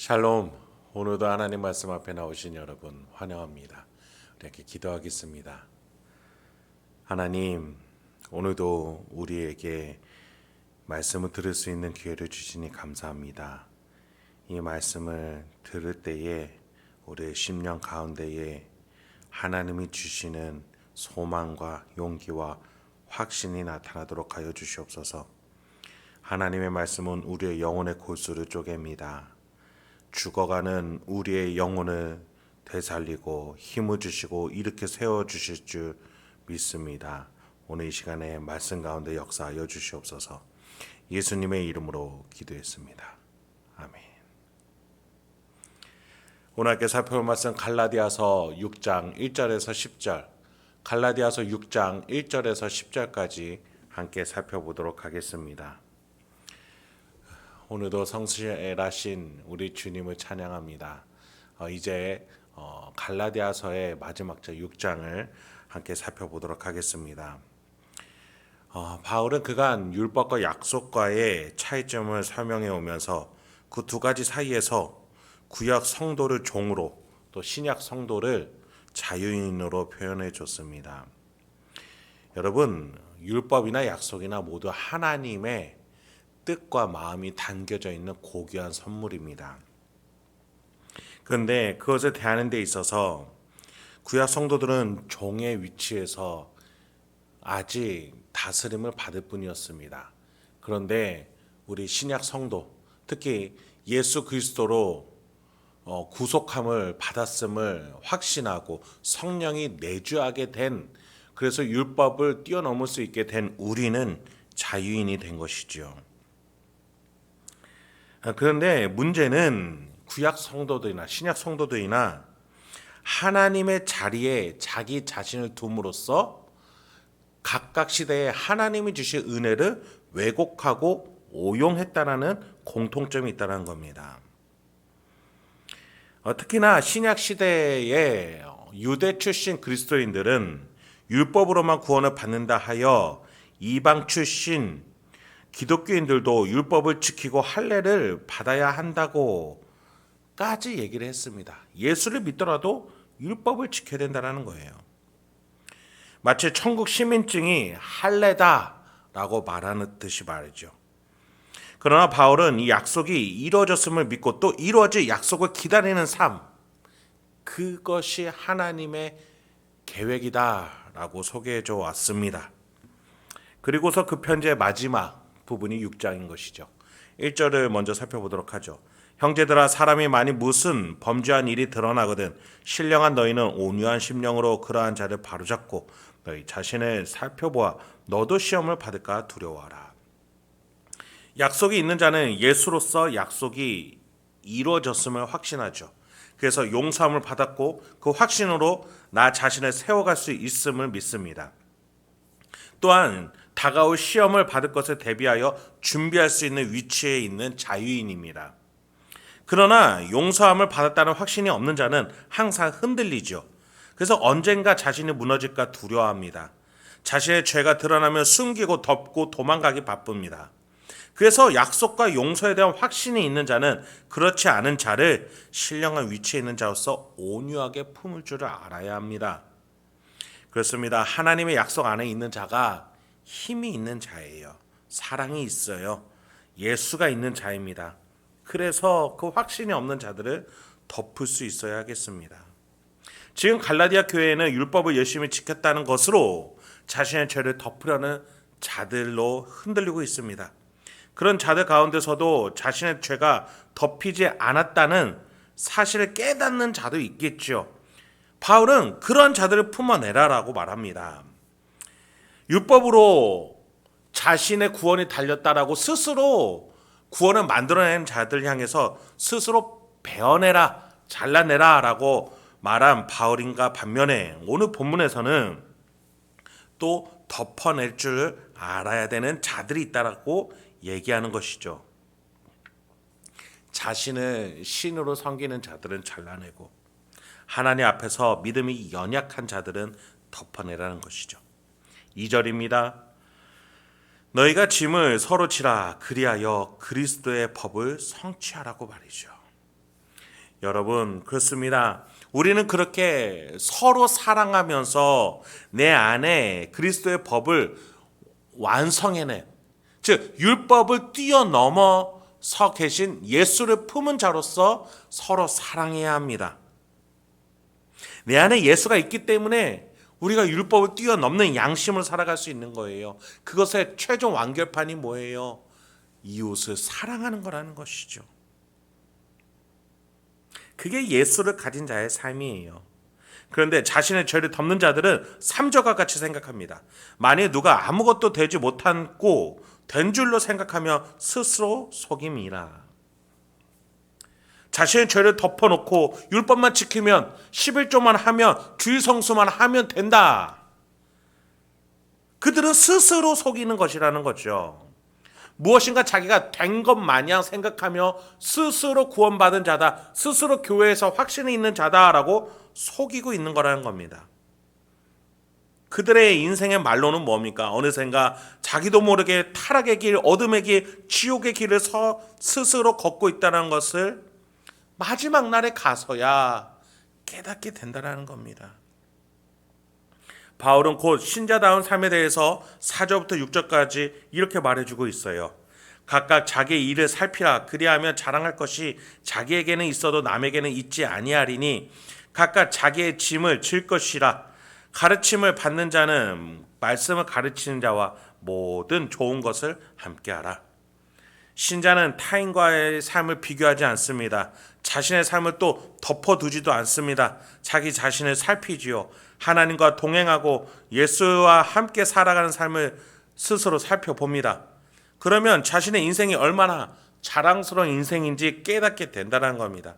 샬롬. 오늘도 하나님 말씀 앞에 나오신 여러분 환영합니다. 이렇게 기도하겠습니다. 하나님, 오늘도 우리에게 말씀을 들을 수 있는 기회를 주시니 감사합니다. 이 말씀을 들을 때에 우리의 심령 가운데에 하나님이 주시는 소망과 용기와 확신이 나타나도록 하여 주시옵소서. 하나님의 말씀은 우리의 영혼의 골수를 쪼갭니다. 죽어가는 우리의 영혼을 되살리고 힘을 주시고 이렇게 세워주실 줄 믿습니다. 오늘 이 시간에 말씀 가운데 역사하여 주시옵소서. 예수님의 이름으로 기도했습니다. 아멘. 오늘 함께 살펴볼 말씀 갈라디아서 6장 1절에서 10절, 갈라디아서 6장 1절에서 10절까지 함께 살펴보도록 하겠습니다. 오늘도 성실하신 우리 주님을 찬양합니다. 이제 갈라디아서의 마지막 절 6장을 함께 살펴보도록 하겠습니다. 바울은 그간 율법과 약속과의 차이점을 설명해 오면서 그 두 가지 사이에서 구약 성도를 종으로 또 신약 성도를 자유인으로 표현해 줬습니다. 여러분, 율법이나 약속이나 모두 하나님의 뜻과 마음이 담겨져 있는 고귀한 선물입니다. 그런데 그것을 대하는 데 있어서 구약 성도들은 종의 위치에서 아직 다스림을 받을 뿐이었습니다. 그런데 우리 신약 성도, 특히 예수 그리스도로 구속함을 받았음을 확신하고 성령이 내주하게 된, 그래서 율법을 뛰어넘을 수 있게 된 우리는 자유인이 된 것이죠. 그런데 문제는 구약 성도들이나 신약 성도들이나 하나님의 자리에 자기 자신을 둠으로써 각각 시대에 하나님이 주신 은혜를 왜곡하고 오용했다라는 공통점이 있다는 겁니다. 특히나 신약 시대의 유대 출신 그리스도인들은 율법으로만 구원을 받는다 하여 이방 출신 기독교인들도 율법을 지키고 할례를 받아야 한다고까지 얘기를 했습니다. 예수를 믿더라도 율법을 지켜야 된다는 거예요. 마치 천국 시민증이 할례다라고 말하는 듯이 말이죠. 그러나 바울은 이 약속이 이루어졌음을 믿고 또 이루어질 약속을 기다리는 삶, 그것이 하나님의 계획이다라고 소개해줘 왔습니다. 그리고서 그 편지의 마지막 부분이 6장인 것이죠. 1절을 먼저 살펴보도록 하죠. 형제들아, 사람이 만일 무슨 범죄한 일이 드러나거든 신령한 너희는 온유한 심령으로 그러한 자를 바로잡고 너희 자신을 살펴보아 너도 시험을 받을까 두려워하라. 약속이 있는 자는 예수로서 약속이 이루어졌음을 확신하죠. 그래서 용서함을 받았고 그 확신으로 나 자신을 세워갈 수 있음을 믿습니다. 또한 다가올 시험을 받을 것을 대비하여 준비할 수 있는 위치에 있는 자유인입니다. 그러나 용서함을 받았다는 확신이 없는 자는 항상 흔들리죠. 그래서 언젠가 자신이 무너질까 두려워합니다. 자신의 죄가 드러나면 숨기고 덮고 도망가기 바쁩니다. 그래서 약속과 용서에 대한 확신이 있는 자는 그렇지 않은 자를 신령한 위치에 있는 자로서 온유하게 품을 줄을 알아야 합니다. 그렇습니다. 하나님의 약속 안에 있는 자가 힘이 있는 자예요. 사랑이 있어요. 예수가 있는 자입니다. 그래서 그 확신이 없는 자들을 덮을 수 있어야 하겠습니다. 지금 갈라디아 교회에는 율법을 열심히 지켰다는 것으로 자신의 죄를 덮으려는 자들로 흔들리고 있습니다. 그런 자들 가운데서도 자신의 죄가 덮이지 않았다는 사실을 깨닫는 자도 있겠죠. 바울은 그런 자들을 품어내라라고 말합니다. 율법으로 자신의 구원이 달렸다라고 스스로 구원을 만들어낸 자들 향해서 스스로 베어내라, 잘라내라 라고 말한 바울인가 반면에 오늘 본문에서는 또 덮어낼 줄 알아야 되는 자들이 있다라고 얘기하는 것이죠. 자신을 신으로 섬기는 자들은 잘라내고 하나님 앞에서 믿음이 연약한 자들은 덮어내라는 것이죠. 2절입니다. 너희가 짐을 서로 지라 그리하여 그리스도의 법을 성취하라고 말이죠. 여러분, 그렇습니다. 우리는 그렇게 서로 사랑하면서 내 안에 그리스도의 법을 완성해내, 즉 율법을 뛰어넘어서 계신 예수를 품은 자로서 서로 사랑해야 합니다. 내 안에 예수가 있기 때문에 우리가 율법을 뛰어넘는 양심을 살아갈 수 있는 거예요. 그것의 최종 완결판이 뭐예요? 이웃을 사랑하는 거라는 것이죠. 그게 예수를 가진 자의 삶이에요. 그런데 자신의 죄를 덮는 자들은 삼저가 같이 생각합니다. 만일 누가 아무것도 되지 못하고 된 줄로 생각하며 스스로 속임이라. 자신의 죄를 덮어놓고 율법만 지키면 11조만 하면 주일 성수만 하면 된다. 그들은 스스로 속이는 것이라는 거죠. 무엇인가 자기가 된 것 마냥 생각하며 스스로 구원받은 자다, 스스로 교회에서 확신이 있는 자다라고 속이고 있는 거라는 겁니다. 그들의 인생의 말로는 뭡니까? 어느샌가 자기도 모르게 타락의 길, 어둠의 길, 지옥의 길을 스스로 걷고 있다는 것을 마지막 날에 가서야 깨닫게 된다는 겁니다. 바울은 곧 신자다운 삶에 대해서 4절부터 6절까지 이렇게 말해주고 있어요. 각각 자기의 일을 살피라. 그리하면 자랑할 것이 자기에게는 있어도 남에게는 있지 아니하리니 각각 자기의 짐을 질 것이라. 가르침을 받는 자는 말씀을 가르치는 자와 모든 좋은 것을 함께하라. 신자는 타인과의 삶을 비교하지 않습니다. 자신의 삶을 또 덮어두지도 않습니다. 자기 자신을 살피지요. 하나님과 동행하고 예수와 함께 살아가는 삶을 스스로 살펴봅니다. 그러면 자신의 인생이 얼마나 자랑스러운 인생인지 깨닫게 된다는 겁니다.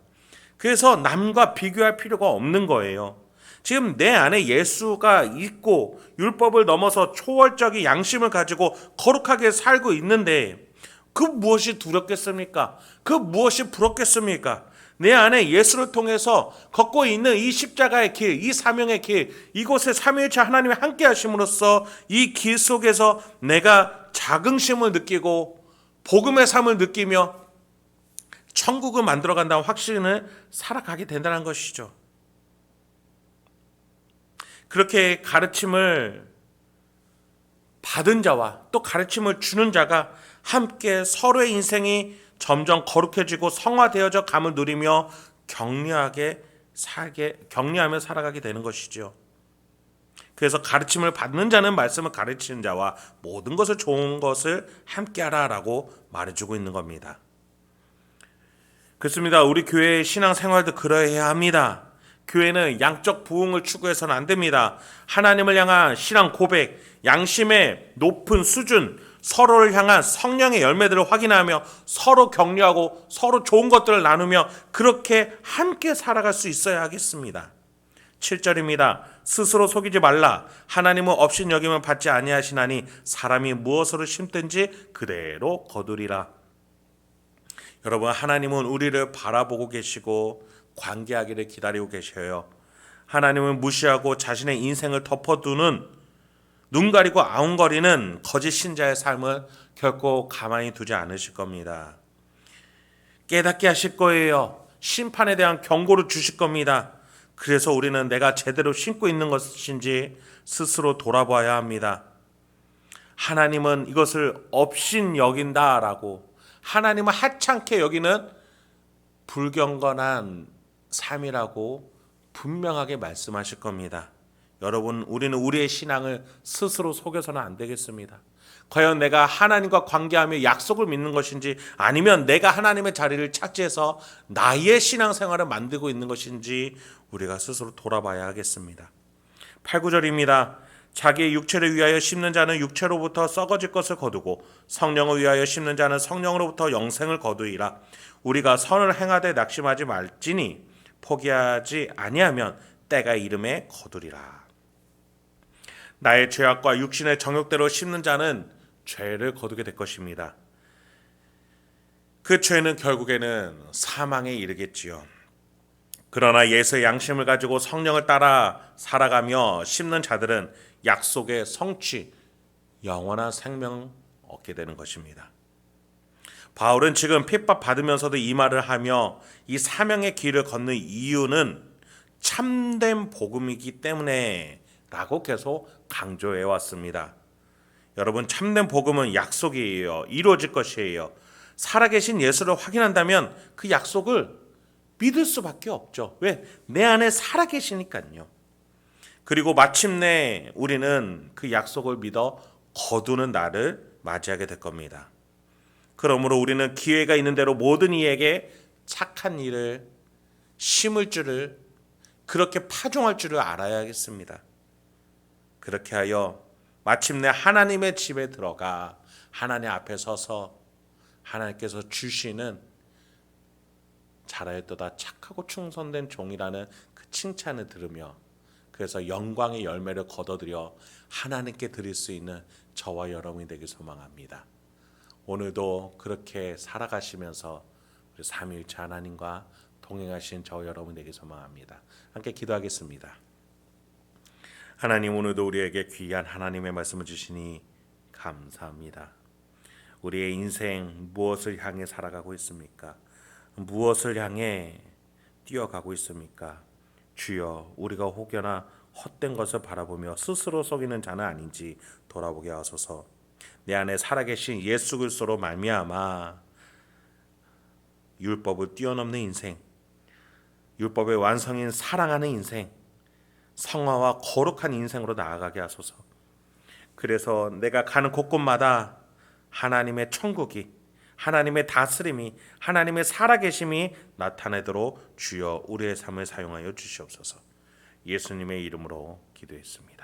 그래서 남과 비교할 필요가 없는 거예요. 지금 내 안에 예수가 있고 율법을 넘어서 초월적인 양심을 가지고 거룩하게 살고 있는데 그 무엇이 두렵겠습니까? 그 무엇이 부럽겠습니까? 내 안에 예수를 통해서 걷고 있는 이 십자가의 길, 이 사명의 길, 이곳에 삼위일체 하나님이 함께 하심으로써 이 길 속에서 내가 자긍심을 느끼고 복음의 삶을 느끼며 천국을 만들어간다는 확신을 살아가게 된다는 것이죠. 그렇게 가르침을 받은 자와 또 가르침을 주는 자가 함께 서로의 인생이 점점 거룩해지고 성화되어져 감을 누리며 격려하며 살아가게 되는 것이죠. 그래서 가르침을 받는 자는 말씀을 가르치는 자와 모든 것을 좋은 것을 함께하라라고 말해주고 있는 겁니다. 그렇습니다. 우리 교회의 신앙생활도 그러해야 합니다. 교회는 양적 부흥을 추구해서는 안 됩니다. 하나님을 향한 신앙 고백, 양심의 높은 수준, 서로를 향한 성령의 열매들을 확인하며 서로 격려하고 서로 좋은 것들을 나누며 그렇게 함께 살아갈 수 있어야 하겠습니다. 7절입니다. 스스로 속이지 말라. 하나님은 업신 여김을 받지 아니하시나니 사람이 무엇으로 심든지 그대로 거두리라. 여러분, 하나님은 우리를 바라보고 계시고 관계하기를 기다리고 계셔요. 하나님은 무시하고 자신의 인생을 덮어두는 눈 가리고 아웅거리는 거짓 신자의 삶을 결코 가만히 두지 않으실 겁니다. 깨닫게 하실 거예요. 심판에 대한 경고를 주실 겁니다. 그래서 우리는 내가 제대로 신고 있는 것인지 스스로 돌아봐야 합니다. 하나님은 이것을 업신 여긴다라고, 하나님은 하찮게 여기는 불경건한 삶이라고 분명하게 말씀하실 겁니다. 여러분, 우리는 우리의 신앙을 스스로 속여서는 안 되겠습니다. 과연 내가 하나님과 관계하며 약속을 믿는 것인지 아니면 내가 하나님의 자리를 차지해서 나의 신앙생활을 만들고 있는 것인지 우리가 스스로 돌아봐야 하겠습니다. 8, 9절입니다. 자기의 육체를 위하여 심는 자는 육체로부터 썩어질 것을 거두고 성령을 위하여 심는 자는 성령으로부터 영생을 거두이라. 우리가 선을 행하되 낙심하지 말지니 포기하지 아니하면 때가 이름에 거두리라. 나의 죄악과 육신의 정욕대로 심는 자는 죄를 거두게 될 것입니다. 그 죄는 결국에는 사망에 이르겠지요. 그러나 예수의 양심을 가지고 성령을 따라 살아가며 심는 자들은 약속의 성취, 영원한 생명을 얻게 되는 것입니다. 바울은 지금 핍박 받으면서도 이 말을 하며 이 사명의 길을 걷는 이유는 참된 복음이기 때문에 라고 계속 강조해 왔습니다. 여러분, 참된 복음은 약속이에요. 이루어질 것이에요. 살아계신 예수를 확인한다면 그 약속을 믿을 수밖에 없죠. 왜? 내 안에 살아계시니까요. 그리고 마침내 우리는 그 약속을 믿어 거두는 날을 맞이하게 될 겁니다. 그러므로 우리는 기회가 있는 대로 모든 이에게 착한 일을 심을 줄을, 그렇게 파종할 줄을 알아야겠습니다. 그렇게 하여 마침내 하나님의 집에 들어가 하나님 앞에 서서 하나님께서 주시는 잘하였도다 착하고 충성된 종이라는 그 칭찬을 들으며, 그래서 영광의 열매를 거둬들여 하나님께 드릴 수 있는 저와 여러분이 되길 소망합니다. 오늘도 그렇게 살아가시면서 우리 삼위일체 하나님과 동행하신 저와 여러분 되길 소망합니다. 함께 기도하겠습니다. 하나님, 오늘도 우리에게 귀한 하나님의 말씀을 주시니 감사합니다. 우리의 인생 무엇을 향해 살아가고 있습니까? 무엇을 향해 뛰어가고 있습니까? 주여, 우리가 혹여나 헛된 것을 바라보며 스스로 속이는 자는 아닌지 돌아보게 하소서. 내 안에 살아계신 예수 그리스도로 말미암아 율법을 뛰어넘는 인생, 율법의 완성인 사랑하는 인생, 성화와 거룩한 인생으로 나아가게 하소서. 그래서 내가 가는 곳곳마다 하나님의 천국이, 하나님의 다스림이, 하나님의 살아계심이 나타내도록 주여 우리의 삶을 사용하여 주시옵소서. 예수님의 이름으로 기도했습니다.